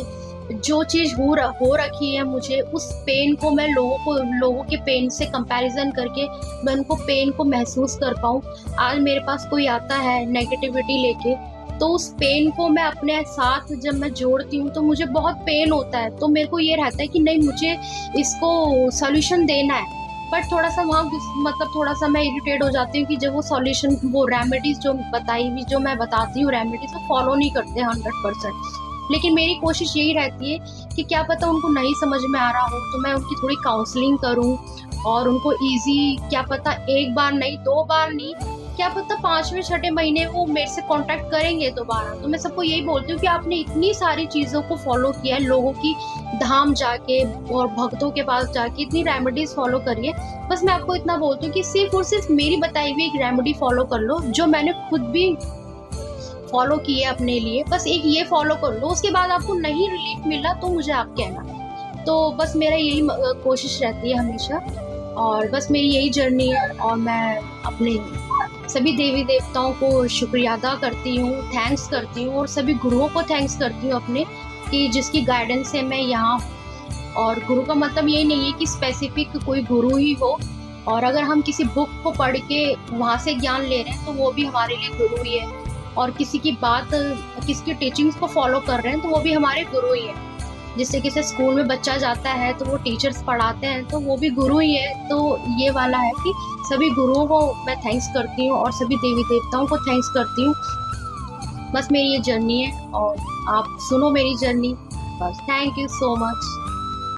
जो चीज़ हो रखी है मुझे, उस पेन को मैं लोगों के पेन से कंपैरिजन करके मैं उनको पेन को महसूस कर पाऊँ। आज मेरे पास कोई आता है नेगेटिविटी लेके, तो उस पेन को मैं अपने साथ जब मैं जोड़ती हूँ तो मुझे बहुत पेन होता है। तो मेरे को ये रहता है कि नहीं, मुझे इसको सॉल्यूशन देना है। बट थोड़ा सा वहाँ मतलब थोड़ा सा मैं इरिटेट हो जाती हूँ कि जब वो सॉल्यूशन, वो रेमेडीज जो बताई हुई, जो मैं बताती हूँ रेमेडीज, वो फॉलो नहीं करते 100%। लेकिन मेरी कोशिश यही रहती है कि क्या पता उनको नहीं समझ में आ रहा हो तो मैं उनकी थोड़ी काउंसलिंग करूं, और उनको इजी, क्या पता एक बार नहीं, 2 बार नहीं, क्या पता 5वें 6ठे महीने वो मेरे से कांटेक्ट करेंगे दोबारा। तो मैं सबको यही बोलती हूँ कि आपने इतनी सारी चीज़ों को फॉलो किया है, लोगों की धाम जाके और भक्तों के पास जाके इतनी रेमेडीज फॉलो करिए। बस मैं आपको इतना बोलती हूँ कि सिर्फ और सिर्फ मेरी बताई हुई एक रेमेडी फॉलो कर लो, जो मैंने खुद भी फॉलो किए अपने लिए। बस एक ये फॉलो कर लो, उसके बाद आपको नहीं रिलीफ मिला तो मुझे आप कहना। तो बस मेरा यही कोशिश रहती है हमेशा, और बस मेरी यही जर्नी है। और मैं अपने सभी देवी देवताओं को शुक्रिया अदा करती हूँ, थैंक्स करती हूँ, और सभी गुरुओं को थैंक्स करती हूँ अपने, कि जिसकी गाइडेंस से मैं यहाँ हूँ। और गुरु का मतलब यही नहीं है कि स्पेसिफिक कोई गुरु ही हो, और अगर हम किसी बुक को पढ़ के वहाँ से ज्ञान ले रहे हैं तो वो भी हमारे लिए गुरु ही है, और किसी की बात, किसी की टीचिंग्स को फॉलो कर रहे हैं तो वो भी हमारे गुरु ही है। जिससे किसी स्कूल में बच्चा जाता है तो वो टीचर्स पढ़ाते हैं तो वो भी गुरु ही है। तो ये वाला है कि सभी गुरुओं को मैं थैंक्स करती हूँ और सभी देवी देवताओं को थैंक्स करती हूँ। बस मेरी ये जर्नी है और आप सुनो मेरी जर्नी। बस थैंक यू सो मच।